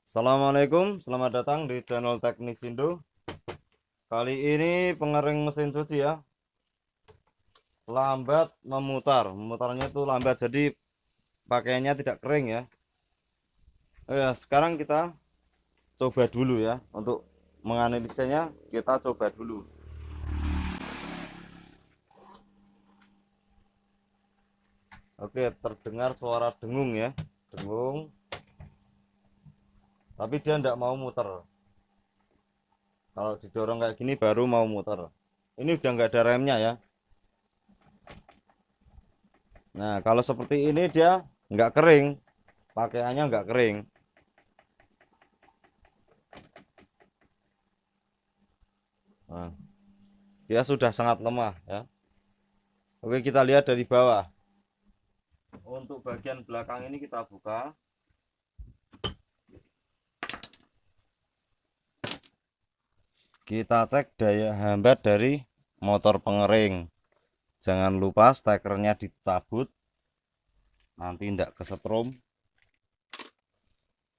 Assalamualaikum, selamat datang di channel Teknik Indo. Kali ini pengering mesin cuci ya, lambat memutarnya itu lambat, jadi pakaiannya tidak kering ya. Sekarang kita coba dulu ya, untuk menganalisanya kita coba dulu. Oke, terdengar suara dengung ya, dengung, tapi dia tidak mau muter. Kalau didorong kayak gini baru mau muter. Ini udah nggak ada remnya ya. Nah, kalau seperti ini dia nggak kering, pakaiannya nggak kering. Nah, dia sudah sangat lemah ya. Oke, kita lihat dari bawah. Untuk bagian belakang ini kita buka. Kita cek daya hambat dari motor pengering. Jangan lupa stekernya dicabut, nanti tidak kesetrum.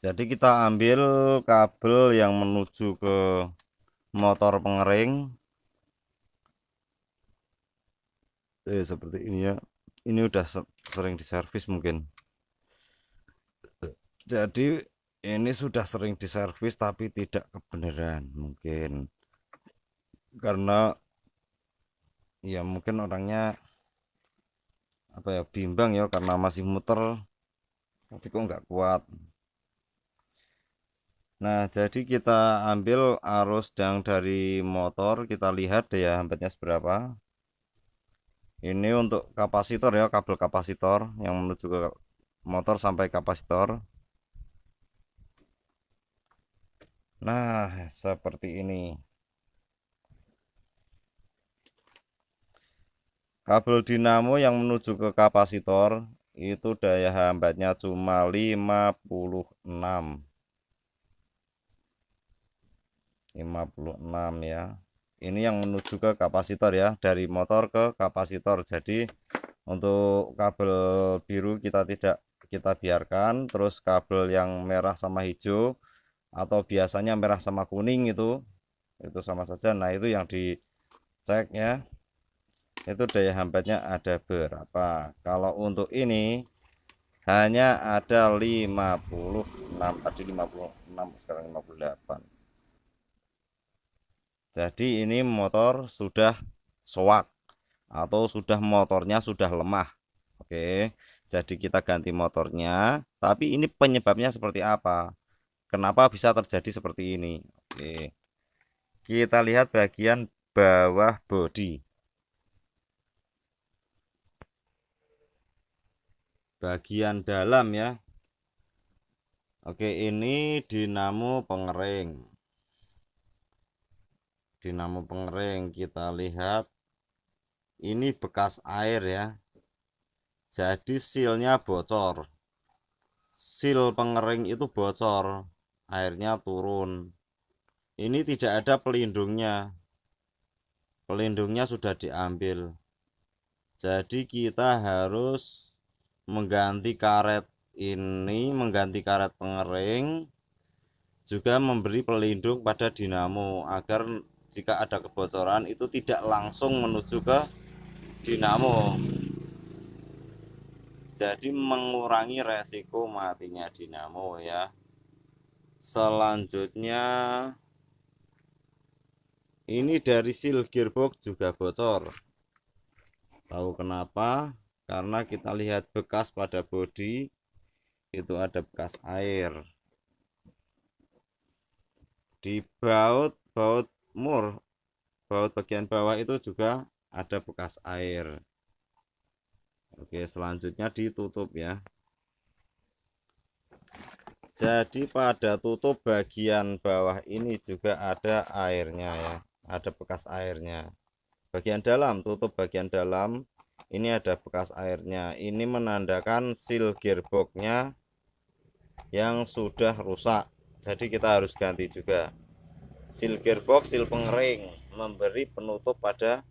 Jadi kita ambil kabel yang menuju ke motor pengering. Seperti ini ya. Ini udah sering diservis mungkin. Jadi ini sudah sering diservis tapi tidak kebenaran mungkin. Karena ya mungkin orangnya apa ya, bimbang ya, karena masih muter tapi kok nggak kuat. Nah, jadi kita ambil arus yang dari motor, kita lihat daya hambatnya seberapa. Ini untuk kapasitor ya, kabel kapasitor yang menuju ke motor sampai kapasitor. Nah, seperti ini. Kabel dinamo yang menuju ke kapasitor itu daya hambatnya cuma 56 ya. Ini yang menuju ke kapasitor ya, dari motor ke kapasitor. Jadi untuk kabel biru kita tidak kita biarkan, terus kabel yang merah sama hijau atau biasanya merah sama kuning itu sama saja. Nah, itu yang dicek ya, itu daya hambatnya ada berapa. Kalau untuk ini hanya ada 56, tadi 56, sekarang 58. Jadi ini motor sudah soak atau motornya sudah lemah. Oke, jadi kita ganti motornya, tapi ini penyebabnya seperti apa, kenapa bisa terjadi seperti ini? Oke, kita lihat bagian bawah bodi, bagian dalam ya. Oke, ini dinamo pengering kita lihat ini bekas air ya, jadi silnya bocor, sil pengering itu bocor, airnya turun. Ini tidak ada pelindungnya sudah diambil, jadi kita harus mengganti karet pengering, juga memberi pelindung pada dinamo agar jika ada kebocoran itu tidak langsung menuju ke dinamo, jadi mengurangi resiko matinya dinamo ya. Selanjutnya ini dari seal gearbox juga bocor. Tahu kenapa? Karena kita lihat bekas pada bodi itu ada bekas air. Di baut bagian bawah itu juga ada bekas air. Oke, selanjutnya ditutup ya. Jadi pada tutup bagian bawah ini juga ada airnya ya, ada bekas airnya. Bagian dalam, tutup bagian dalam ini ada bekas airnya. Ini menandakan seal gearboxnya yang sudah rusak, jadi kita harus ganti juga seal gearbox, seal pengering, memberi penutup pada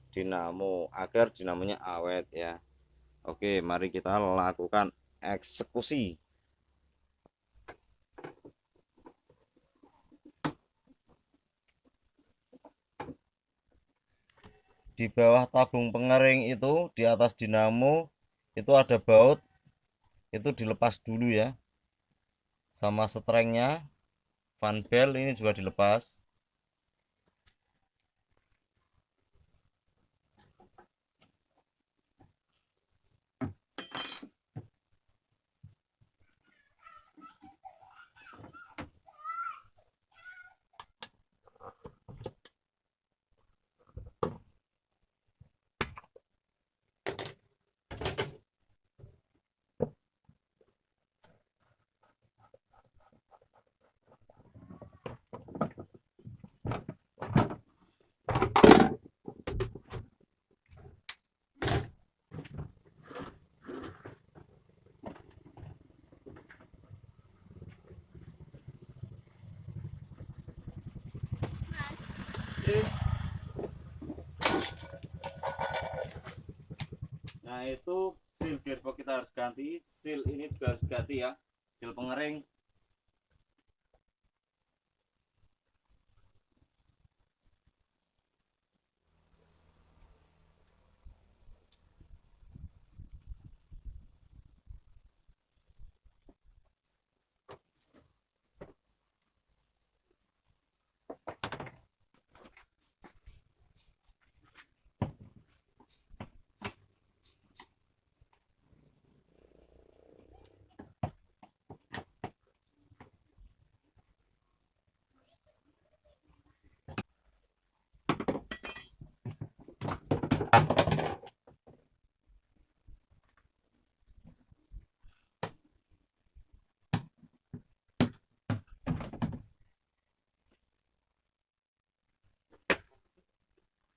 dinamo agar dinamonya awet ya. Oke, mari kita lakukan eksekusi. di bawah tabung pengering itu, di atas dinamo itu ada baut, itu dilepas dulu ya. Sama strengnya, fan belt ini juga dilepas. Nah itu seal gearbox kita harus ganti, seal ini juga harus ganti ya, seal pengering.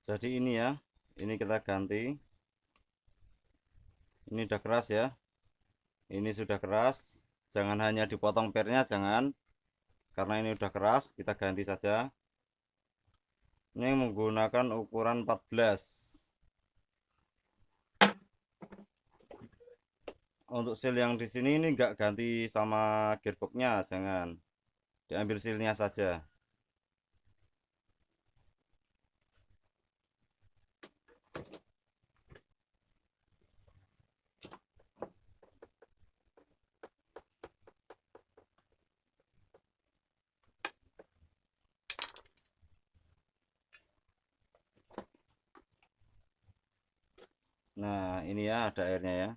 Jadi ini ya, ini kita ganti. Ini udah keras ya, ini sudah keras, jangan hanya dipotong pernya, jangan, karena ini udah keras. Kita ganti saja. Ini menggunakan ukuran 14. Untuk seal yang di sini ini enggak ganti sama gearboxnya, jangan, diambil sealnya saja. Nah ini ya, ada airnya ya.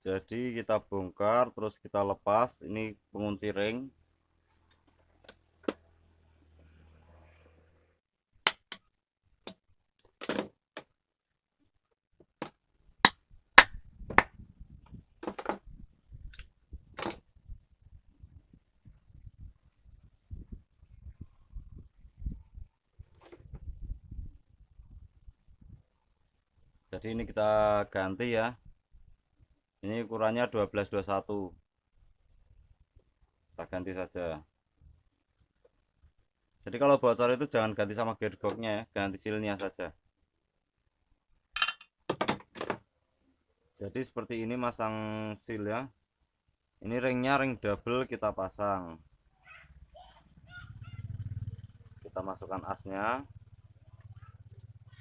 Jadi kita bongkar, terus kita lepas. Ini pengunci ring. Jadi ini kita ganti ya. Ini ukurannya 1221. Kita ganti saja. Jadi kalau bocor itu jangan ganti sama gearboxnya ya, ganti sealnya saja. Jadi seperti ini masang seal ya. Ini ringnya ring double kita pasang. Kita masukkan asnya,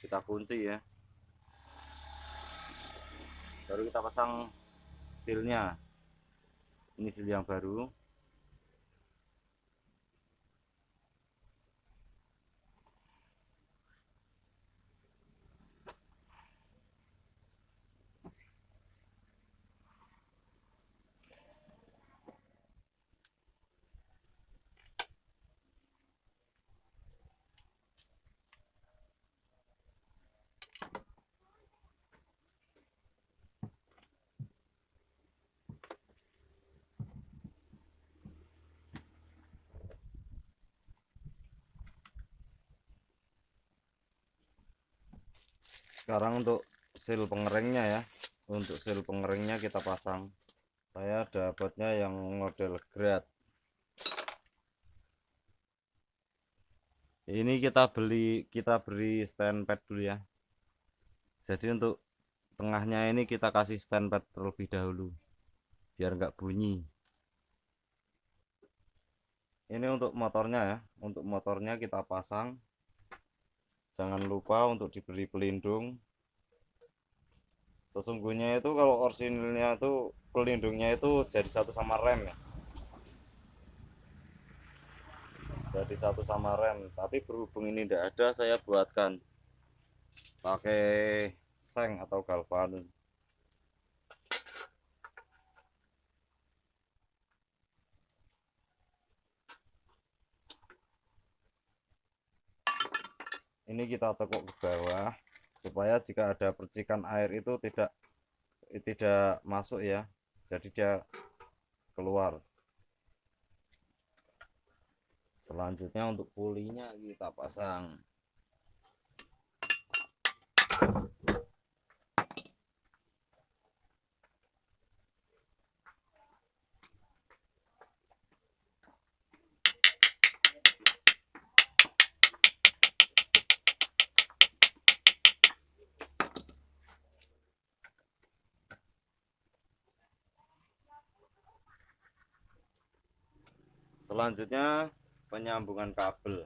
kita kunci ya, baru kita pasang sealnya. Ini seal yang baru. Sekarang untuk seal pengeringnya ya, untuk seal pengeringnya kita pasang. Saya dapatnya yang model grade. Ini kita beri stand pad dulu ya. Jadi untuk Tengahnya ini kita kasih standpad terlebih dahulu biar nggak bunyi. Ini untuk motornya ya, untuk motornya kita pasang. Jangan lupa untuk diberi pelindung. Sesungguhnya itu kalau orisinilnya itu pelindungnya itu jadi satu sama rem ya, jadi satu sama rem. Tapi berhubung ini tidak ada, saya buatkan pakai seng atau galvan. Ini kita tekuk ke bawah supaya jika ada percikan air itu tidak masuk ya, jadi dia keluar. Selanjutnya untuk pulinya kita pasang. Selanjutnya penyambungan kabel.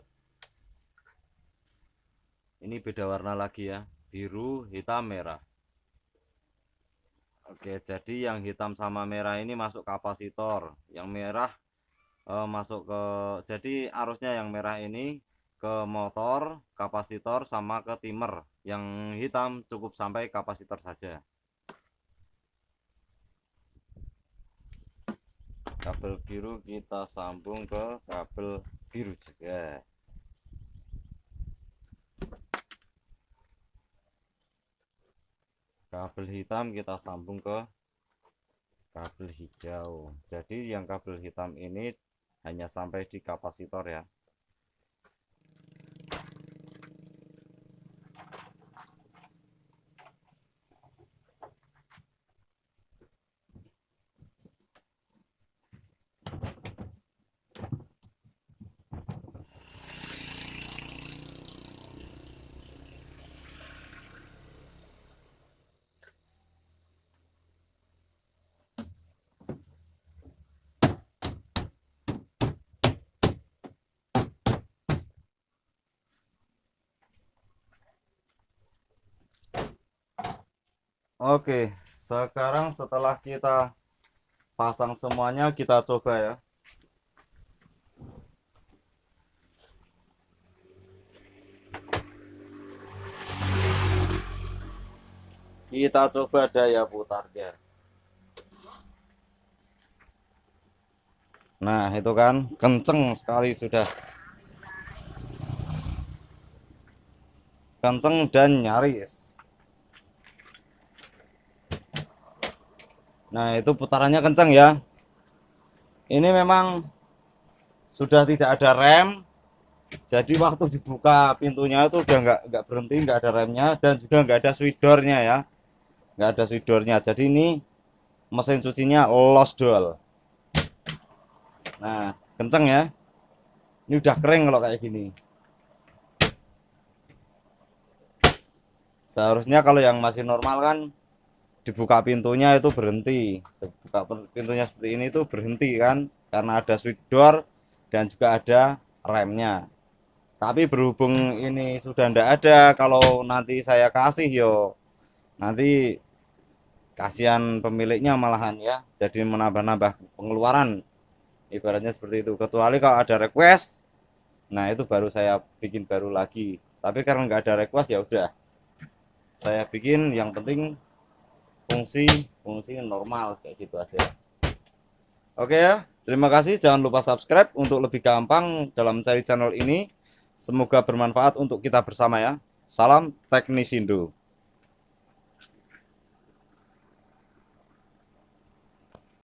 Ini beda warna lagi ya, biru, hitam, merah. Oke, jadi yang hitam sama merah ini masuk kapasitor, yang merah masuk ke, jadi arusnya yang merah ini ke motor, kapasitor, sama ke timer. Yang hitam cukup sampai kapasitor saja. Kabel biru kita sambung ke kabel biru juga. Kabel hitam kita sambung ke kabel hijau. Jadi yang kabel hitam ini hanya sampai di kapasitor ya. Oke, sekarang setelah kita pasang semuanya, kita coba ya. Kita coba daya putarnya. Nah, itu kan kenceng sekali sudah. Kenceng dan nyaris. Nah, itu putarannya kenceng ya. Ini memang sudah tidak ada rem. Jadi waktu dibuka pintunya itu udah nggak berhenti, nggak ada remnya, dan juga nggak ada swidornya ya. Nggak ada swidornya. Jadi ini mesin cucinya lost dual. Nah, kenceng ya. Ini udah kering kalau kayak gini. Seharusnya kalau yang masih normal kan dibuka pintunya itu berhenti. Buka pintunya seperti ini itu berhenti kan, karena ada switch door dan juga ada remnya. Tapi berhubung ini sudah ndak ada, kalau nanti saya kasih yo nanti kasihan pemiliknya malahan ya, jadi menambah-nambah pengeluaran, ibaratnya seperti itu. Kecuali kalau ada request, nah itu baru saya bikin baru lagi. Tapi karena nggak ada request ya udah saya bikin, yang penting fungsi normal kayak gitu aja. Oke ya, terima kasih. Jangan lupa subscribe untuk lebih gampang dalam mencari channel ini. Semoga bermanfaat untuk kita bersama ya. Salam Teknisindo.